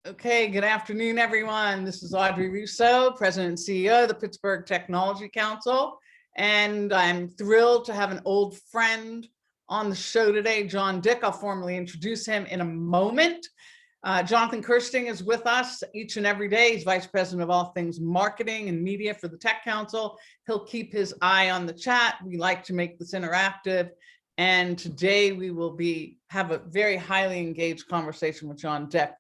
Okay, good afternoon, everyone. This is Audrey Russo, President and CEO of the Pittsburgh Technology Council, and I'm thrilled to have an old friend on the show today, John Dick. I'll formally introduce him in a moment. Jonathan Kirsting is with us each and every day. He's Vice President of all things marketing and media for the Tech Council. He'll keep his eye on the chat. We like to make this interactive. And today we will have a very highly engaged conversation with John Dick.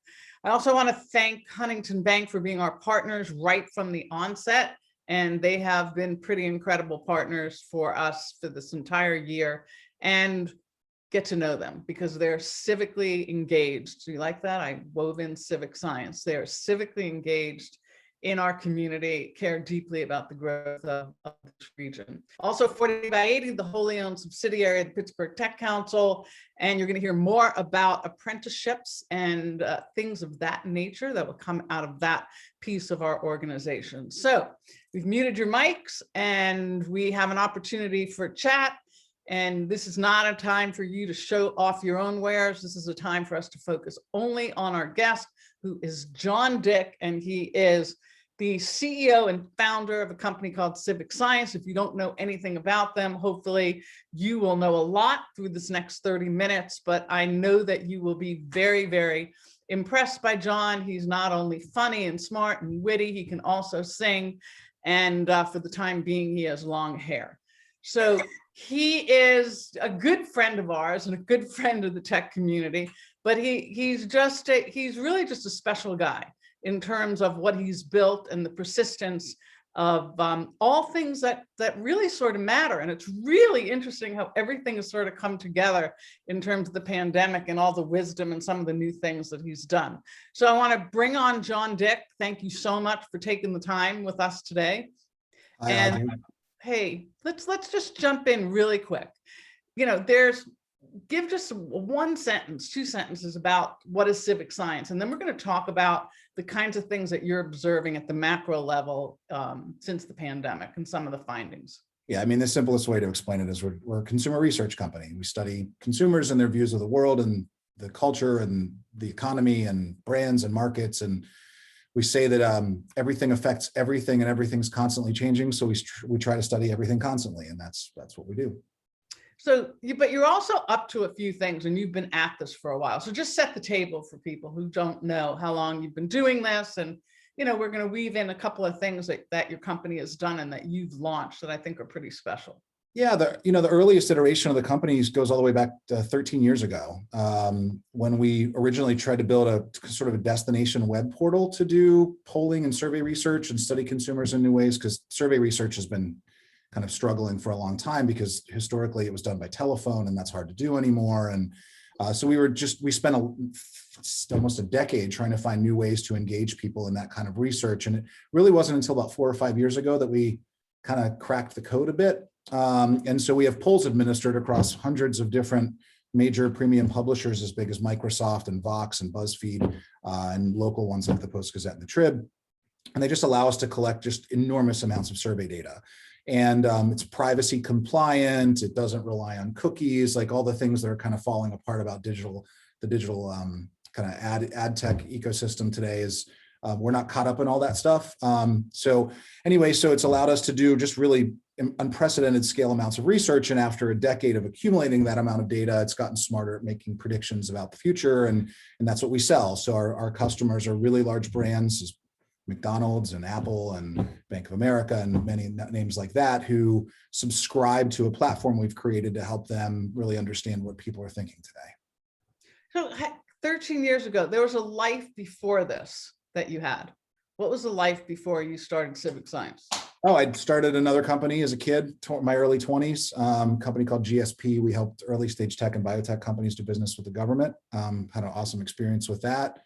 I also want to thank Huntington Bank for being our partners right from the onset. And they have been pretty incredible partners for us for this entire year, and get to know them because they're civically engaged. Do you like that? I wove in civic science. They are civically engaged in our community, care deeply about the growth of this region. Also 40 by 80, the wholly owned subsidiary of the Pittsburgh Tech Council. And you're gonna hear more about apprenticeships and things of that nature that will come out of that piece of our organization. So we've muted your mics and we have an opportunity for chat. And this is not a time for you to show off your own wares. This is a time for us to focus only on our guest, who is John Dick, and he is the CEO and founder of a company called CivicScience. If you don't know anything about them, hopefully you will know a lot through this next 30 minutes, but I know that you will be very, very impressed by John. He's not only funny and smart and witty, he can also sing. And for the time being, he has long hair. So he is a good friend of ours and a good friend of the tech community, but he's really just a special guy in terms of what he's built and the persistence of all things that really sort of matter. And it's really interesting how everything has sort of come together in terms of the pandemic and all the wisdom and some of the new things that he's done. So I want to bring on John Dick. Thank you so much for taking the time with us today. Hey, let's just jump in really quick. You know, give just one sentence, two sentences about what is CivicScience, and then we're going to talk about the kinds of things that you're observing at the macro level since the pandemic and some of the findings. Yeah, I mean, the simplest way to explain it is we're a consumer research company. We study consumers and their views of the world and the culture and the economy and brands and markets, and we say that everything affects everything and everything's constantly changing. So we try to study everything constantly, and that's what we do. So, but you're also up to a few things, and you've been at this for a while. So just set the table for people who don't know how long you've been doing this. And, you know, we're going to weave in a couple of things that your company has done and that you've launched that I think are pretty special. Yeah, the earliest iteration of the company goes all the way back to 13 years ago, when we originally tried to build a sort of a destination web portal to do polling and survey research and study consumers in new ways, because survey research has been kind of struggling for a long time because historically it was done by telephone and that's hard to do anymore. And so we spent almost a decade trying to find new ways to engage people in that kind of research. And it really wasn't until about 4 or 5 years ago that we kind of cracked the code a bit. And so we have polls administered across hundreds of different major premium publishers as big as Microsoft and Vox and BuzzFeed, and local ones like the Post-Gazette and the Trib. And they just allow us to collect just enormous amounts of survey data. And it's privacy compliant. It doesn't rely on cookies, like all the things that are kind of falling apart about the digital kind of ad tech ecosystem today is we're not caught up in all that stuff. So it's allowed us to do just really unprecedented scale amounts of research. And after a decade of accumulating that amount of data, it's gotten smarter at making predictions about the future. And that's what we sell. So our customers are really large brands, McDonald's and Apple and Bank of America and many names like that, who subscribe to a platform we've created to help them really understand what people are thinking today. So 13 years ago, there was a life before this that you had. What was the life before you started CivicScience? Oh, I started another company as a kid, my early 20s, company called GSP. We helped early stage tech and biotech companies do business with the government. Had an awesome experience with that.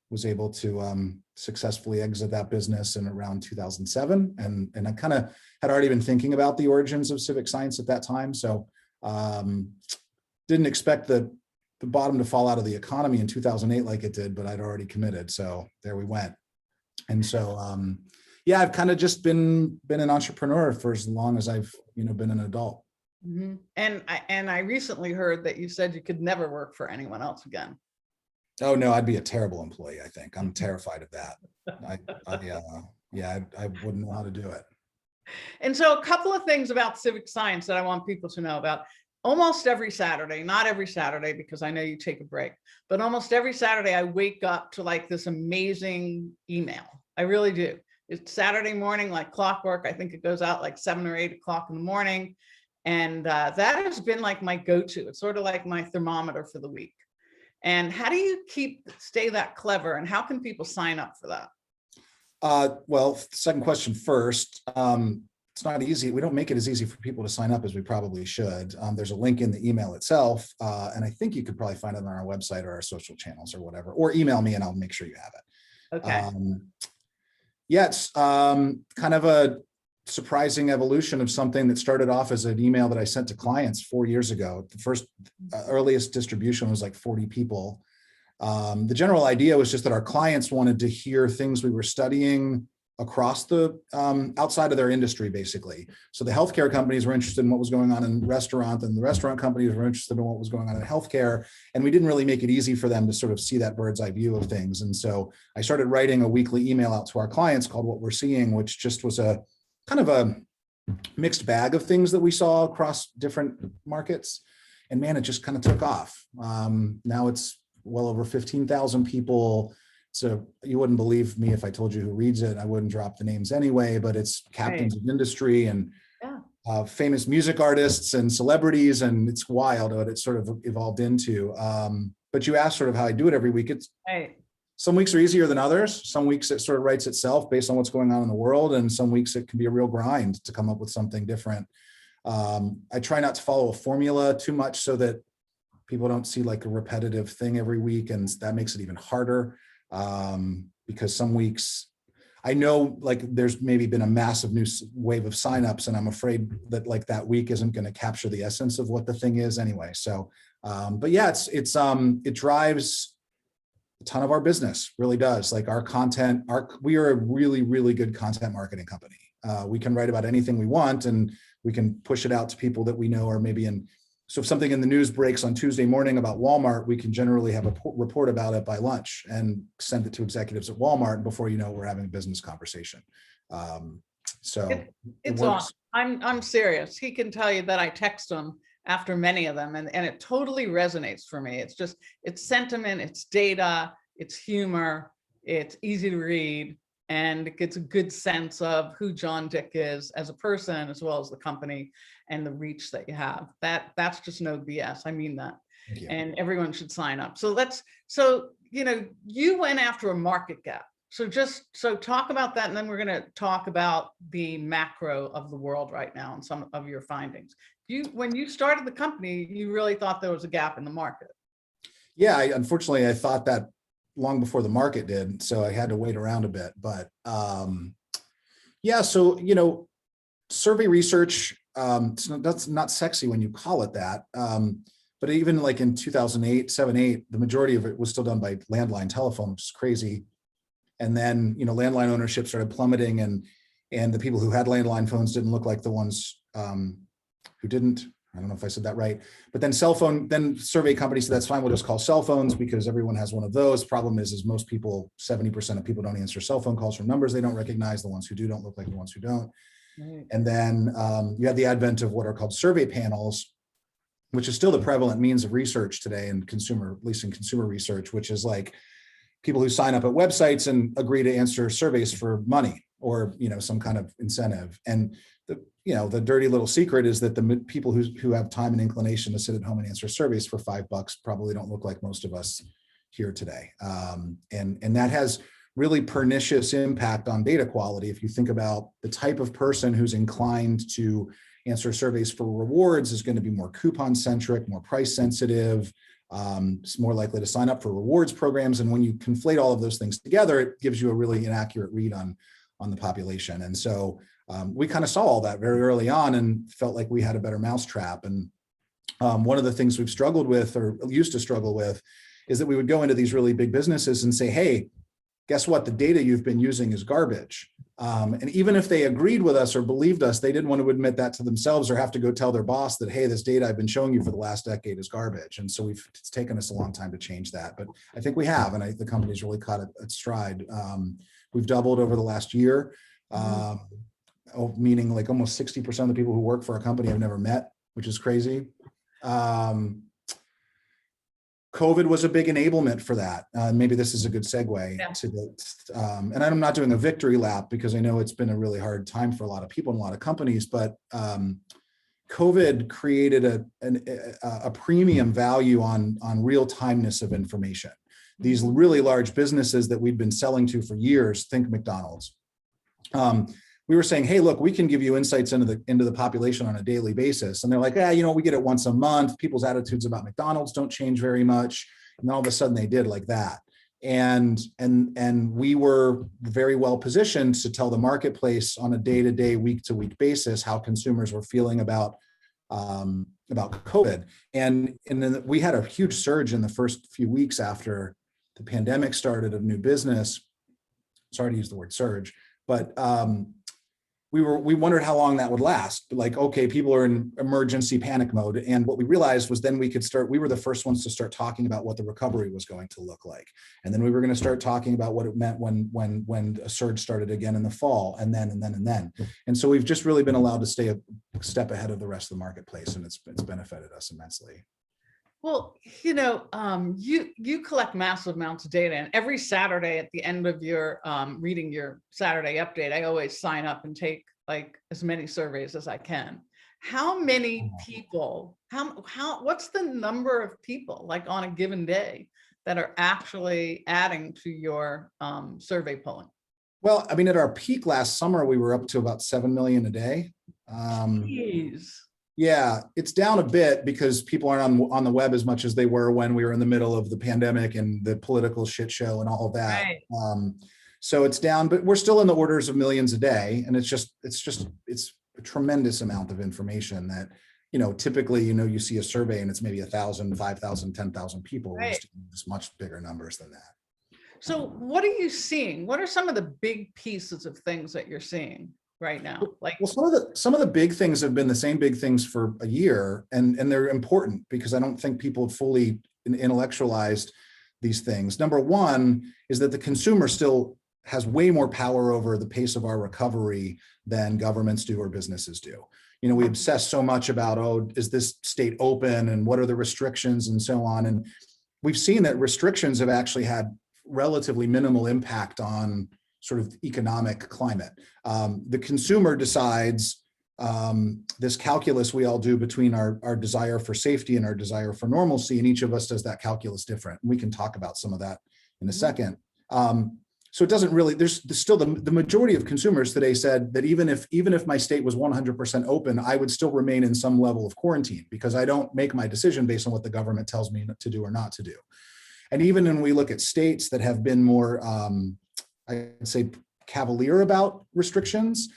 Was able to successfully exit that business in around 2007. And I kind of had already been thinking about the origins of CivicScience at that time. So didn't expect the bottom to fall out of the economy in 2008 like it did, but I'd already committed. So there we went. And so, yeah, I've kind of just been an entrepreneur for as long as I've, been an adult. Mm-hmm. And I recently heard that you said you could never work for anyone else again. Oh no, I'd be a terrible employee. I think I'm terrified of that. I wouldn't know how to do it. And so a couple of things about civic science that I want people to know about. Almost every Saturday, not every Saturday, because I know you take a break, but almost every Saturday I wake up to like this amazing email. I really do. It's Saturday morning, like clockwork. I think it goes out like 7 or 8 o'clock in the morning. And that has been like my go-to. It's sort of like my thermometer for the week. And how do you stay that clever, and how can people sign up for that? Well, second question first. It's not easy. We don't make it as easy for people to sign up as we probably should. There's a link in the email itself, and I think you could probably find it on our website or our social channels or whatever, or email me and I'll make sure you have it. Okay. Yeah, it's kind of a surprising evolution of something that started off as an email that I sent to clients 4 years ago. The first earliest distribution was like 40 people. The general idea was just that our clients wanted to hear things we were studying across the outside of their industry, basically. So the healthcare companies were interested in what was going on in restaurant, and the restaurant companies were interested in what was going on in healthcare. And we didn't really make it easy for them to sort of see that bird's eye view of things. And so I started writing a weekly email out to our clients called What We're Seeing, which just was a kind of a mixed bag of things that we saw across different markets. And man, it just kind of took off. Now it's well over 15,000 people. So you wouldn't believe me if I told you who reads it. I wouldn't drop the names anyway, but it's captains of industry and famous music artists and celebrities, and it's wild what it sort of evolved into. But you asked sort of how I do it every week. It's some weeks are easier than others. Some weeks it sort of writes itself based on what's going on in the world, and some weeks it can be a real grind to come up with something different. I try not to follow a formula too much so that people don't see like a repetitive thing every week, and that makes it even harder. Because some weeks I know like there's maybe been a massive new wave of signups, and I'm afraid that like that week isn't going to capture the essence of what the thing is anyway. So, but yeah, it drives a ton of our business, really does. Like our content, we are a really, really good content marketing company. We can write about anything we want, and we can push it out to people that we know are maybe in. So if something in the news breaks on Tuesday morning about Walmart, we can generally have a report about it by lunch and send it to executives at Walmart. And before you know, we're having a business conversation. So it's awesome. I'm serious. He can tell you that I text him after many of them, and it totally resonates for me. It's just, it's sentiment, it's data, it's humor, it's easy to read, and it gets a good sense of who John Dick is as a person, as well as the company and the reach that you have. That's just no BS. I mean that. And everyone should sign up. So you went after a market gap. So talk about that, and then we're going to talk about the macro of the world right now and some of your findings. When you started the company, you really thought there was a gap in the market. Yeah, unfortunately, I thought that long before the market did, so I had to wait around a bit. But yeah, so survey research, that's not sexy when you call it that. But even like in 2008, 7, 8, the majority of it was still done by landline telephone, which is crazy. And then, landline ownership started plummeting, and the people who had landline phones didn't look like the ones who didn't. I don't know if I said that right, but then survey companies said, that's fine, we'll just call cell phones because everyone has one of those. Problem is most people, 70% of people don't answer cell phone calls from numbers they don't recognize. The ones who do don't look like the ones who don't. Right. And then you have the advent of what are called survey panels, which is still the prevalent means of research today in consumer research, which is like people who sign up at websites and agree to answer surveys for money or, some kind of incentive. And the dirty little secret is that the people who have time and inclination to sit at home and answer surveys for $5 probably don't look like most of us here today. And that has really pernicious impact on data quality. If you think about the type of person who's inclined to answer surveys for rewards is going to be more coupon centric, more price sensitive, it's more likely to sign up for rewards programs. And when you conflate all of those things together, it gives you a really inaccurate read on the population. And so we kind of saw all that very early on and felt like we had a better mousetrap. And one of the things we've struggled with or used to struggle with is that we would go into these really big businesses and say, hey, guess what? The data you've been using is garbage. And even if they agreed with us or believed us, they didn't want to admit that to themselves or have to go tell their boss that, hey, this data I've been showing you for the last decade is garbage. And so it's taken us a long time to change that. But I think we have, and the company's really caught it at stride. We've doubled over the last year, meaning like almost 60% of the people who work for our company I've never met, which is crazy. COVID was a big enablement for that. Maybe this is a good segue to the, and I'm not doing a victory lap because I know it's been a really hard time for a lot of people and a lot of companies, but COVID created a premium value on real timeness of information. These really large businesses that we've been selling to for years, think McDonald's. We were saying, hey, look, we can give you insights into the population on a daily basis. And they're like, we get it once a month. People's attitudes about McDonald's don't change very much. And all of a sudden they did like that. And we were very well positioned to tell the marketplace on a day-to-day, week-to-week basis how consumers were feeling about COVID. And then we had a huge surge in the first few weeks after the pandemic started of new business. Sorry to use the word surge, but we wondered how long that would last. Like, okay, people are in emergency panic mode. And what we realized was then we were the first ones to start talking about what the recovery was going to look like. And then we were going to start talking about what it meant when a surge started again in the fall, and then. And so we've just really been allowed to stay a step ahead of the rest of the marketplace, and it's benefited us immensely. Well, you collect massive amounts of data, and every Saturday at the end of your reading your Saturday update, I always sign up and take like as many surveys as I can. How many people, what's the number of people like on a given day that are actually adding to your survey polling? Well, I mean, at our peak last summer, we were up to about 7 million a day. Jeez. Yeah, it's down a bit because people aren't on the web as much as they were when we were in the middle of the pandemic and the political shit show and all of that. Right. So it's down, but we're still in the orders of millions a day. And it's a tremendous amount of information that, typically, you see a survey and it's maybe 1,000, 5,000, 10,000 people. Right. We're just doing much bigger numbers than that. So what are you seeing? What are some of the big pieces of things that you're seeing right now? Like, well, some of the big things have been the same big things for a year, and they're important because I don't think people have fully intellectualized these things. Number one is that the consumer still has way more power over the pace of our recovery than governments do or businesses do. We obsess so much about, is this state open and what are the restrictions and so on. And we've seen that restrictions have actually had relatively minimal impact on sort of economic climate. The consumer decides this calculus we all do between our desire for safety and our desire for normalcy, and each of us does that calculus different. We can talk about some of that in a second. So it doesn't really, there's still the majority of consumers today said that even if my state was 100% open, I would still remain in some level of quarantine because I don't make my decision based on what the government tells me to do or not to do. And even when we look at states that have been more, I'd say, cavalier about restrictions,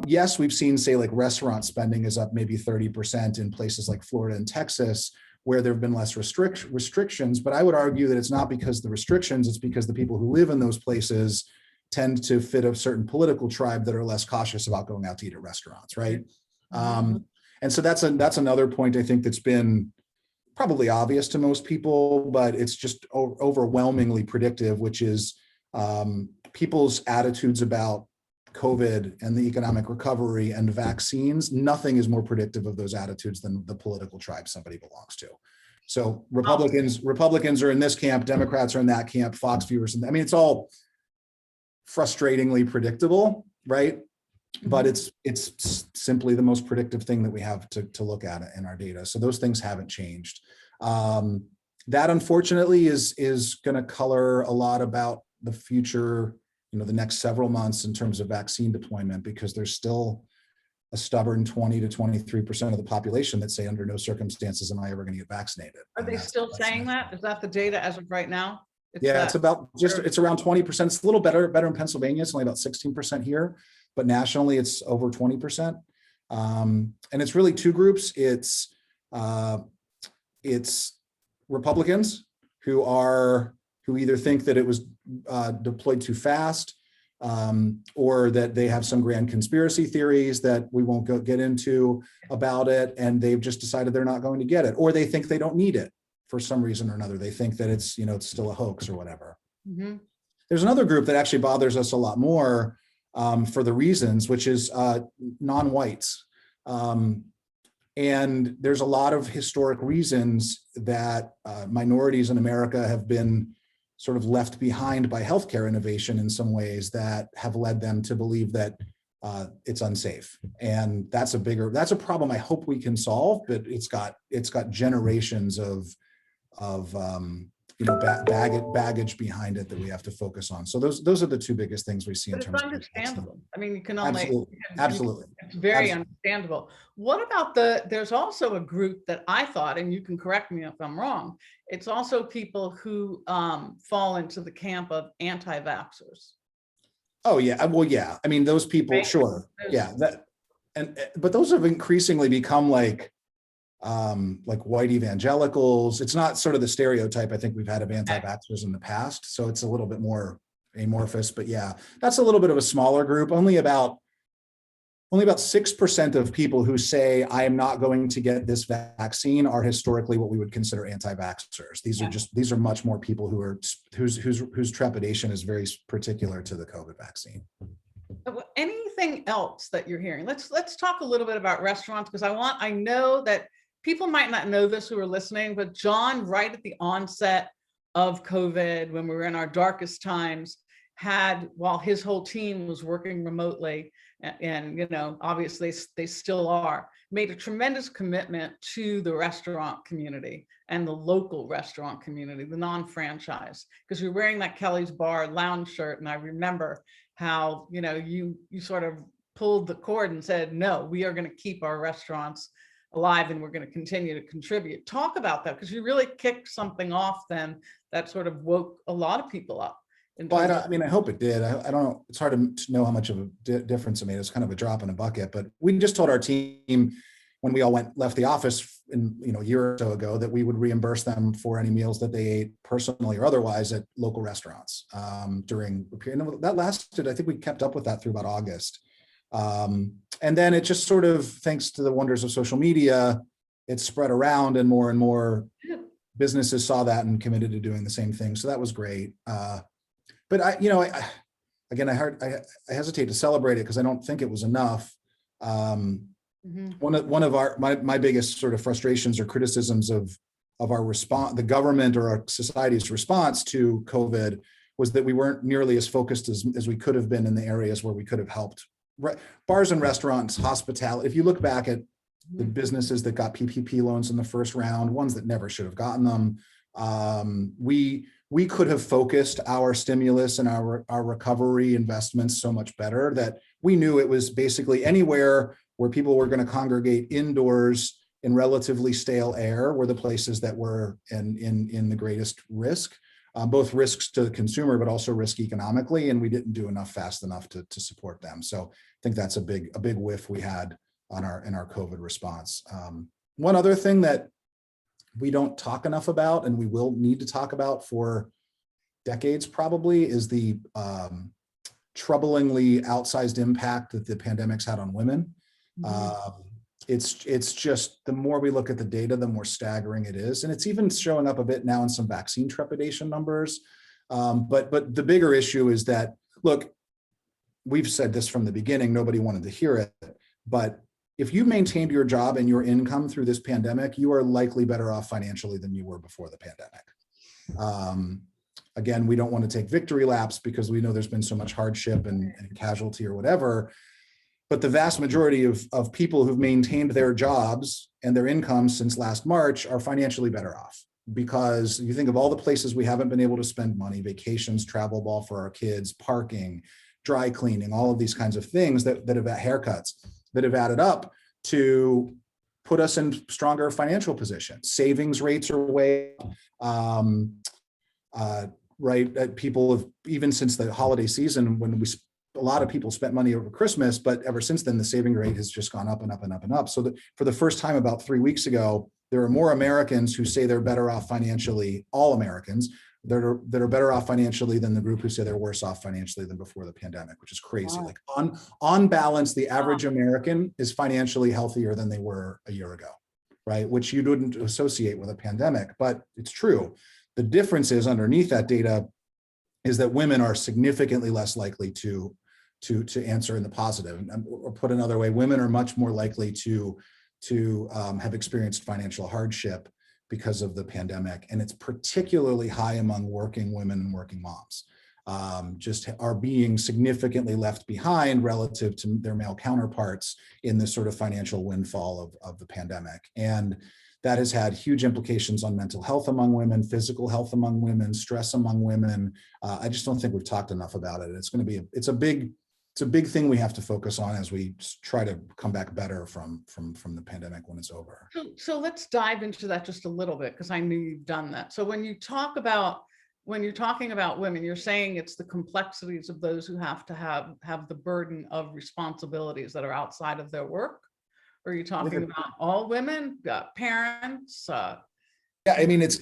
yes, we've seen, say, like restaurant spending is up maybe 30% in places like Florida and Texas, where there have been less restrictions. But I would argue that it's not because of the restrictions, it's because the people who live in those places tend to fit a certain political tribe that are less cautious about going out to eat at restaurants, right? And so that's another point I think that's been probably obvious to most people, but it's just overwhelmingly predictive, which is people's attitudes about COVID and the economic recovery and vaccines. Nothing is more predictive of those attitudes than the political tribe somebody belongs to. So Republicans are in this camp, Democrats are in that camp, Fox viewers, it's all frustratingly predictable, right? But it's simply the most predictive thing that we have to look at in our data. So those things haven't changed. That unfortunately is going to color a lot about the future, the next several months in terms of vaccine deployment, because there's still a stubborn 20 to 23% of the population that say under no circumstances am I ever going to get vaccinated. Are they still saying that? Is that the data as of right now? It's around 20%. It's a little better in Pennsylvania. It's only about 16% here, but nationally it's over 20%. And it's really two groups. It's Republicans who who either think that it was deployed too fast, or that they have some grand conspiracy theories that we won't get into about it, and they've just decided they're not going to get it, or they think they don't need it for some reason or another. They think that it's, it's still a hoax or whatever. Mm-hmm. There's another group that actually bothers us a lot more for the reasons, which is non-whites. And there's a lot of historic reasons that minorities in America have been sort of left behind by healthcare innovation in some ways that have led them to believe that it's unsafe. And that's a problem I hope we can solve, but it's got generations of baggage behind it that we have to focus on. So those are the two biggest things we see in But terms it's of understandable. I mean, you can only absolutely. It's very understandable. What about there's also a group that I thought, and you can correct me if I'm wrong, it's also people who fall into the camp of anti-vaxxers. Oh yeah, well yeah. I mean, those people, right? Sure, yeah. But those have increasingly become like white evangelicals. It's not sort of the stereotype I think we've had of anti-vaxxers in the past. So it's a little bit more amorphous, but yeah, that's a little bit of a smaller group. Only about 6% of people who say I am not going to get this vaccine are historically what we would consider anti-vaxxers. These are much more people whose trepidation is very particular to the COVID vaccine. Anything else that you're hearing? Let's talk a little bit about restaurants, because I know that people might not know this who are listening, but John, right at the onset of COVID, when we were in our darkest times, while his whole team was working remotely, and obviously they still are, made a tremendous commitment to the restaurant community and the local restaurant community, the non-franchise, because you're wearing that Kelly's Bar lounge shirt. And I remember how, you sort of pulled the cord and said, no, we are going to keep our restaurants alive and we're going to continue to contribute. Talk about that, because you really kicked something off then that sort of woke a lot of people up. Well, I hope it did. I don't know. It's hard to know how much of a difference it made. It's kind of a drop in a bucket, but we just told our team when we all left the office a year or so ago that we would reimburse them for any meals that they ate personally or otherwise at local restaurants during the period. And that lasted, I think we kept up with that through about August. And then it just sort of, thanks to the wonders of social media, it spread around and more businesses saw that and committed to doing the same thing. So that was great. But I hesitate to celebrate it because I don't think it was enough. One of my biggest sort of frustrations or criticisms of our response, the government or our society's response to COVID, was that we weren't nearly as focused as we could have been in the areas where we could have helped. Bars and restaurants, hospitality. If you look back at the businesses that got PPP loans in the first round, ones that never should have gotten them, we could have focused our stimulus and our recovery investments so much better that we knew it was basically anywhere where people were going to congregate indoors in relatively stale air were the places that were in the greatest risk, both risks to the consumer, but also risk economically. And we didn't do enough fast enough to support them. So I think that's a big whiff we had in our COVID response. One other thing that we don't talk enough about, and we will need to talk about for decades probably, is the troublingly outsized impact that the pandemic's had on women. It's just, the more we look at the data, the more staggering it is. And it's even showing up a bit now in some vaccine trepidation numbers. But the bigger issue is that, look, we've said this from the beginning, nobody wanted to hear it, but if you maintained your job and your income through this pandemic, you are likely better off financially than you were before the pandemic. Again, we don't want to take victory laps because we know there's been so much hardship and casualty or whatever, but the vast majority of people who've maintained their jobs and their incomes since last March are financially better off, because you think of all the places we haven't been able to spend money: vacations, travel ball for our kids, parking, dry cleaning, all of these kinds of things that have haircuts that have added up to put us in stronger financial positions. Savings rates are way up. People have, even since the holiday season, when a lot of people spent money over Christmas, but ever since then, the saving rate has just gone up and up and up and up. So that for the first time about 3 weeks ago, there are more Americans who say they're better off financially, all Americans, that are better off financially than the group who say they're worse off financially than before the pandemic, which is crazy. Wow. Like on balance, the average American is financially healthier than they were a year ago, right? Which you wouldn't associate with a pandemic, but it's true. The difference is underneath that data is that women are significantly less likely to answer in the positive. Or put another way, women are much more likely to have experienced financial hardship because of the pandemic. And it's particularly high among working women and working moms. Just are being significantly left behind relative to their male counterparts in this sort of financial windfall of the pandemic. And that has had huge implications on mental health among women, physical health among women, stress among women. I just don't think we've talked enough about it. It's going to be it's a big thing we have to focus on as we try to come back better from the pandemic when it's over. So let's dive into that just a little bit, because I knew you've done that. So when you're talking about women, you're saying it's the complexities of those who have to have the burden of responsibilities that are outside of their work. Or are you talking about all women, parents? Yeah, I mean, it's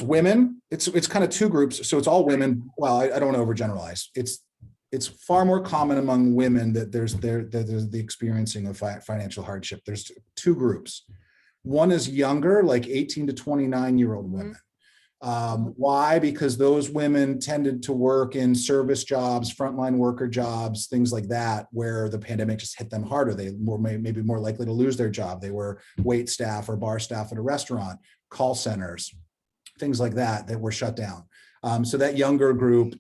women. It's kind of two groups. So it's all women. Well, I don't want to overgeneralize. It's far more common among women that there's the experiencing of financial hardship. There's two groups. One is younger, like 18 to 29-year-old women. Why? Because those women tended to work in service jobs, frontline worker jobs, things like that, where the pandemic just hit them harder. They were maybe more likely to lose their job. They were wait staff or bar staff at a restaurant, call centers, things like that were shut down. So that younger group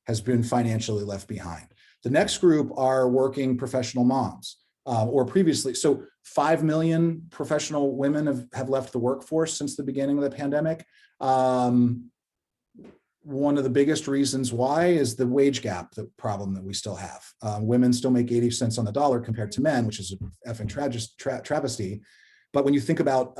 has been financially left behind. The next group are working professional moms, or previously. So 5 million professional women have left the workforce since the beginning of the pandemic. One of the biggest reasons why is the wage gap, the problem that we still have. Women still make 80 cents on the dollar compared to men, which is an effing travesty. But when you think about,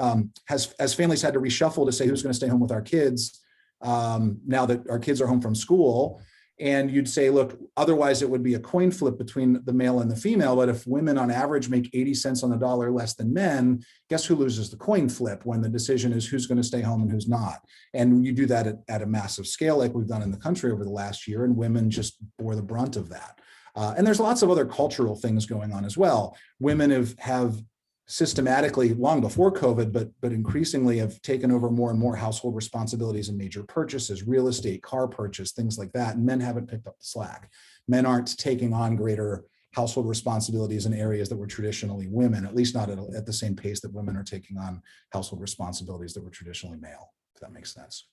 as families had to reshuffle to say who's going to stay home with our kids, now that our kids are home from school, and you'd say, look, otherwise it would be a coin flip between the male and the female. But if women on average make 80 cents on the dollar less than men, guess who loses the coin flip when the decision is who's going to stay home and who's not? And you do that at a massive scale like we've done in the country over the last year, and women just bore the brunt of that. And there's lots of other cultural things going on as well. Women have systematically, long before COVID, but increasingly have taken over more and more household responsibilities and major purchases, real estate, car purchase, things like that. And men haven't picked up the slack. Men aren't taking on greater household responsibilities in areas that were traditionally women, at least not at the same pace that women are taking on household responsibilities that were traditionally male, if that makes sense.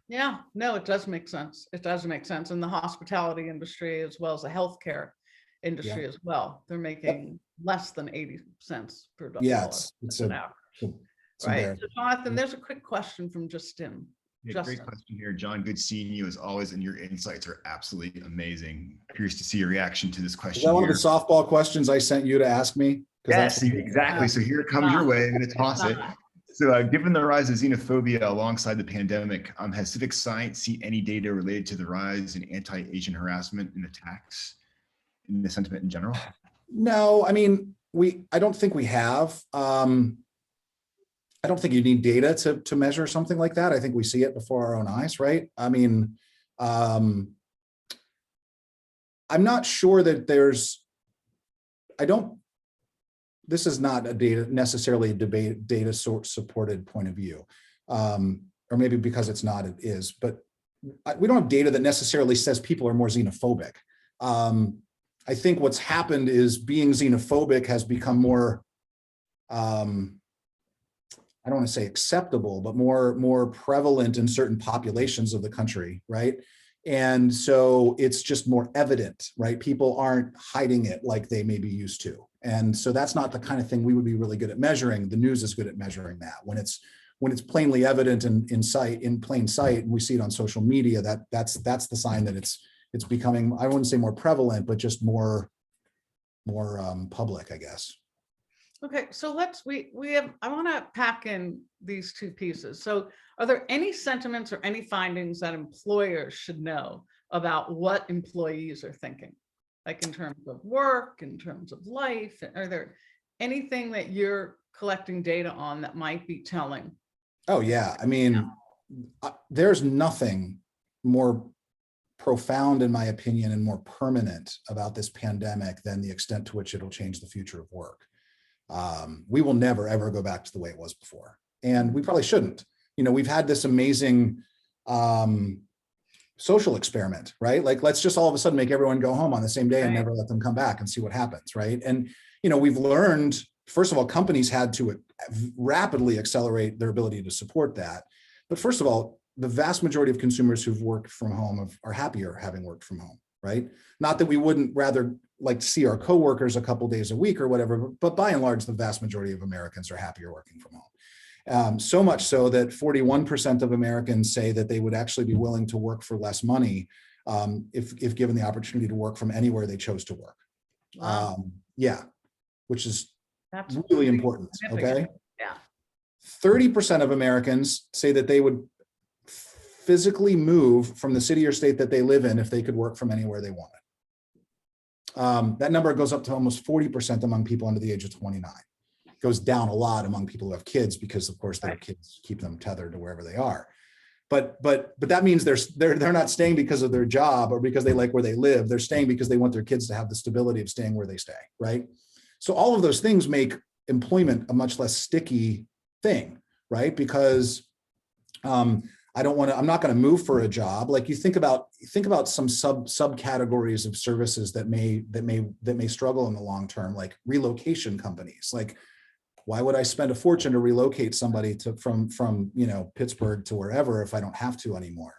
Yeah, no, it does make sense. It does make sense. In the hospitality industry, as well as the healthcare industry as well, they're making less than 80 cents per dollar. Yeah, it's an hour. It's right. So Jonathan, there's a quick question from Justin. Yeah, great question here, John. Good seeing you as always, and your insights are absolutely amazing. Curious to see your reaction to this question. Is that one of the softball questions I sent you to ask me? Yes, exactly. So here it comes your way. I'm going to toss it. So given the rise of xenophobia alongside the pandemic, has CivicScience seen any data related to the rise in anti-Asian harassment and attacks in the sentiment in general? No, I mean, I don't think we have. I don't think you need data to measure something like that. I think we see it before our own eyes, right? I mean, I'm not sure that this is not necessarily a data supported point of view, or maybe because it's not, it is, but we don't have data that necessarily says people are more xenophobic. I think what's happened is being xenophobic has become more, I don't want to say acceptable, but more prevalent in certain populations of the country, right? And so it's just more evident, right? People aren't hiding it like they may be used to. And so that's not the kind of thing we would be really good at measuring. The news is good at measuring that. When it's plainly evident in plain sight, and we see it on social media, that's the sign that it's becoming, I wouldn't say more prevalent, but just more public, I guess. Okay, so I want to pack in these two pieces. So are there any sentiments or any findings that employers should know about what employees are thinking? Like in terms of work, in terms of life? Are there anything that you're collecting data on that might be telling? Oh yeah, I mean, there's nothing more profound, in my opinion, and more permanent about this pandemic than the extent to which it'll change the future of work. We will never, ever go back to the way it was before. And we probably shouldn't. You know, we've had this amazing social experiment, right? Like, let's just all of a sudden make everyone go home on the same day and never let them come back and see what happens, right? And, you know, we've learned, first of all, companies had to rapidly accelerate their ability to support that. But first of all, the vast majority of consumers who've worked from home are happier having worked from home, right? Not that we wouldn't rather like to see our coworkers a couple days a week or whatever, but by and large, the vast majority of Americans are happier working from home. So much so that 41% of Americans say that they would actually be willing to work for less money if given the opportunity to work from anywhere they chose to work. Wow. Yeah, which is That's really important, okay? Yeah. 30% of Americans say that they would physically move from the city or state that they live in if they could work from anywhere they wanted. That number goes up to almost 40% among people under the age of 29. It goes down a lot among people who have kids because, of course, their kids keep them tethered to wherever they are. But that means they're not staying because of their job or because they like where they live. They're staying because they want their kids to have the stability of staying where they stay, right? So all of those things make employment a much less sticky thing, right? Because I'm not going to move for a job. Like, you think about some subcategories of services that may struggle in the long term, like relocation companies. Like, why would I spend a fortune to relocate somebody from you know, Pittsburgh to wherever if I don't have to anymore?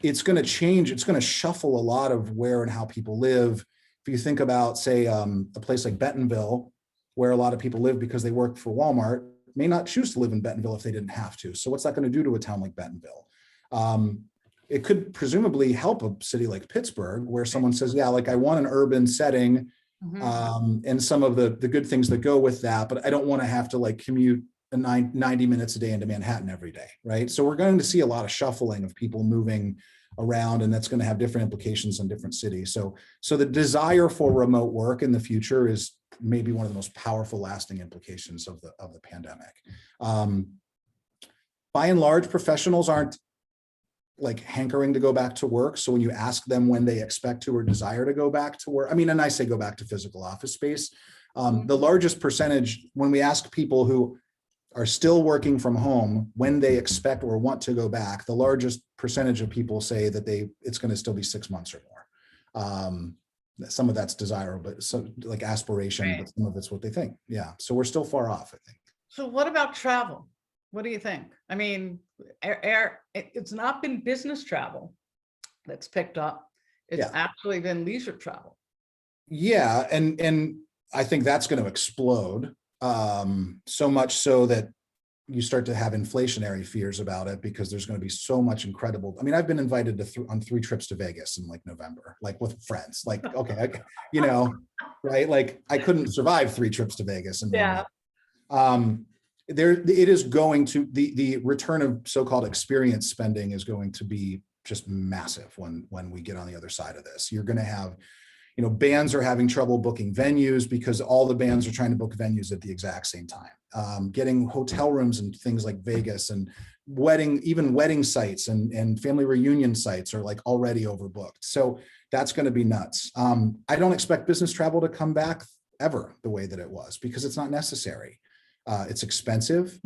It's going to change. It's going to shuffle a lot of where and how people live. If you think about, say, a place like Bentonville, where a lot of people live because they work for Walmart, may not choose to live in Bentonville if they didn't have to. So what's that going to do to a town like Bentonville? It could presumably help a city like Pittsburgh, where someone says, yeah, like, I want an urban setting and some of the good things that go with that, but I don't want to have to like commute 90 minutes a day into Manhattan every day, right? So we're going to see a lot of shuffling of people moving around, and that's going to have different implications in different cities. So the desire for remote work in the future is maybe one of the most powerful lasting implications of the pandemic. By and large, professionals aren't like hankering to go back to work. So when you ask them when they expect to or desire to go back to work, I mean, and I say go back to physical office space, the largest percentage, when we ask people who are still working from home when they expect or want to go back, the largest percentage of people say that it's going to still be 6 months or more. Some of that's desirable, but some like aspiration, but some of it's what they think. Yeah. So we're still far off, I think. So what about travel? What do you think? I mean, it's not been business travel that's picked up. It's actually been leisure travel. Yeah. And I think that's going to explode. So much so that you start to have inflationary fears about it because there's going to be so much incredible. I mean, I've been invited on 3 trips to Vegas in like November, like with friends, like, okay, you know, right? Like, I couldn't survive 3 trips to Vegas. And it is going to, the return of so-called experience spending is going to be just massive when we get on the other side of this. You're going to have, you know, bands are having trouble booking venues because all the bands are trying to book venues at the exact same time. Getting hotel rooms and things like Vegas and even wedding sites and family reunion sites are like already overbooked. So that's going to be nuts. I don't expect business travel to come back ever the way that it was because it's not necessary. It's expensive.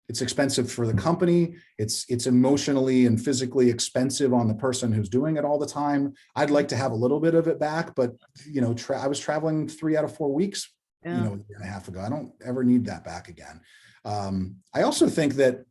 It's expensive for the company. It's emotionally and physically expensive on the person who's doing it all the time. I'd like to have a little bit of it back, but you know, I was traveling 3 out of 4 weeks, you know, a year and a half ago. I don't ever need that back again. I also think that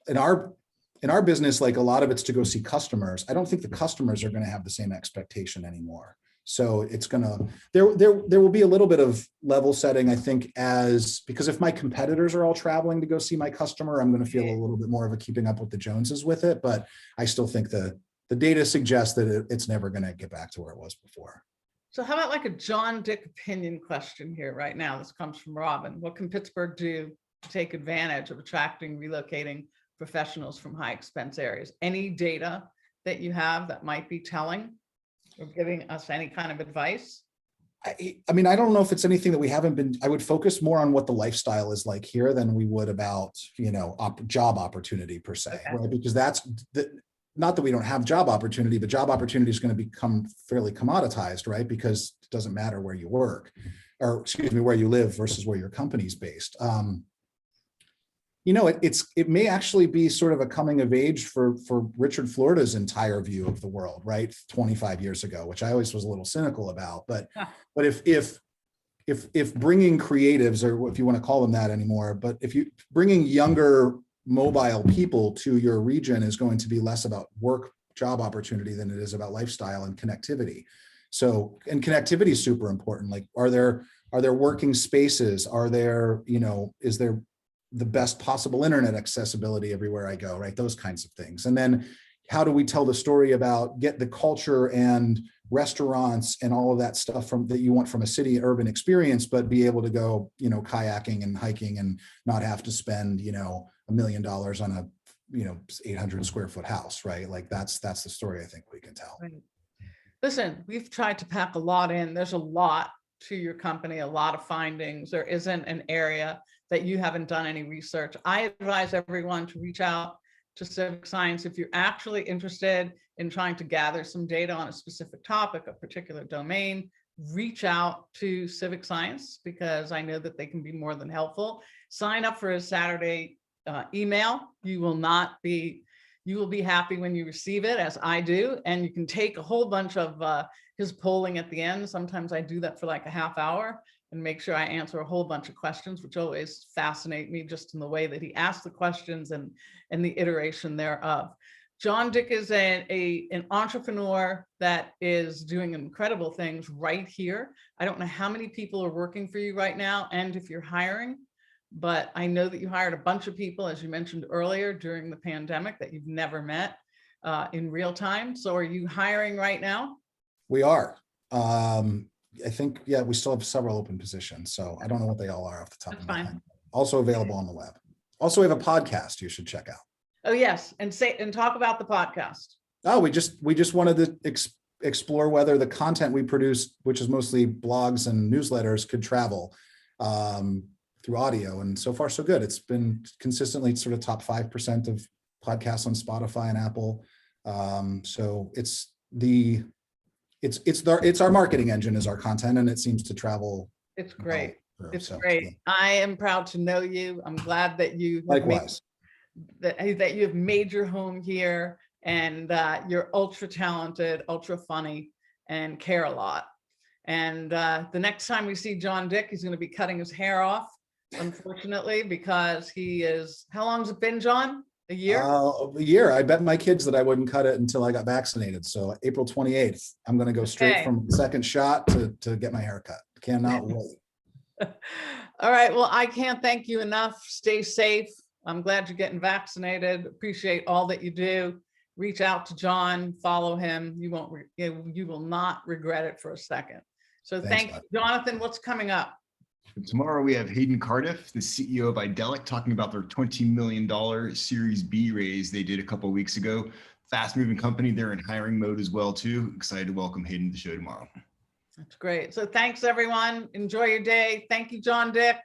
in our business, like a lot of it's to go see customers. I don't think the customers are going to have the same expectation anymore. So it's gonna, there will be a little bit of level setting, I think, because if my competitors are all traveling to go see my customer, I'm gonna feel a little bit more of a keeping up with the Joneses with it. But I still think the data suggests that it's never gonna get back to where it was before. So how about like a John Dick opinion question here right now? This comes from Robin. What can Pittsburgh do to take advantage of attracting, relocating professionals from high expense areas? Any data that you have that might be telling or giving us any kind of advice? I mean, I don't know if it's anything that we haven't been, I would focus more on what the lifestyle is like here than we would about, job opportunity per se, Okay. right? Because not that we don't have job opportunity, but job opportunity is going to become fairly commoditized, right? Because it doesn't matter where you work, or excuse me, where you live versus where your company's based. It may actually be sort of a coming of age for Richard Florida's entire view of the world, right? 25 years ago, which I always was a little cynical about. But if bringing creatives, or if you want to call them that anymore, but if you bringing younger mobile people to your region is going to be less about work job opportunity than it is about lifestyle and connectivity. So, and connectivity is super important. Like, are there working spaces? Are there, is there the best possible internet accessibility everywhere I go, right? Those kinds of things. And then how do we tell the story about get the culture and restaurants and all of that stuff that you want from a city urban experience, but be able to go, kayaking and hiking and not have to spend, $1 million on a, 800 square foot house, right? Like that's the story I think we can tell. Right. Listen, we've tried to pack a lot in. There's a lot to your company, a lot of findings. There isn't an area that you haven't done any research. I advise everyone to reach out to CivicScience if you're actually interested in trying to gather some data on a specific topic, a particular domain. Reach out to CivicScience because I know that they can be more than helpful. Sign up for a Saturday email. You will be happy when you receive it, as I do, and you can take a whole bunch of his polling at the end. Sometimes I do that for like a half hour and make sure I answer a whole bunch of questions, which always fascinate me just in the way that he asks the questions and the iteration thereof. John Dick is an entrepreneur that is doing incredible things right here. I don't know how many people are working for you right now and if you're hiring, but I know that you hired a bunch of people, as you mentioned earlier, during the pandemic that you've never met in real time. So are you hiring right now? We are. I think, yeah, we still have several open positions. So I don't know what they all are off the top of my head. Also available on the web. Also, we have a podcast you should check out. Oh, yes. And talk about the podcast. Oh, we just wanted to explore whether the content we produce, which is mostly blogs and newsletters, could travel through audio. And so far, so good. It's been consistently sort of top 5% of podcasts on Spotify and Apple. So it's our marketing engine is our content, and it seems to travel. It's great. It's so, great. Yeah. I am proud to know you. I'm glad that you likewise that you have made your home here, and you're ultra talented, ultra funny, and care a lot. And the next time we see John Dick, he's going to be cutting his hair off, unfortunately, because he is. How long's it been, John? A year? A year. I bet my kids that I wouldn't cut it until I got vaccinated. So April 28th, I'm going to go straight from second shot to get my hair cut. Cannot wait. All right. Well, I can't thank you enough. Stay safe. I'm glad you're getting vaccinated. Appreciate all that you do. Reach out to John, follow him. You will not regret it for a second. So thank you. Jonathan, what's coming up? Tomorrow we have Hayden Cardiff, the CEO of Idelic, talking about their $20 million Series B raise they did a couple of weeks ago. Fast moving company. They're in hiring mode as well too. Excited to welcome Hayden to the show tomorrow. That's great. So thanks everyone. Enjoy your day. Thank you, John Dick.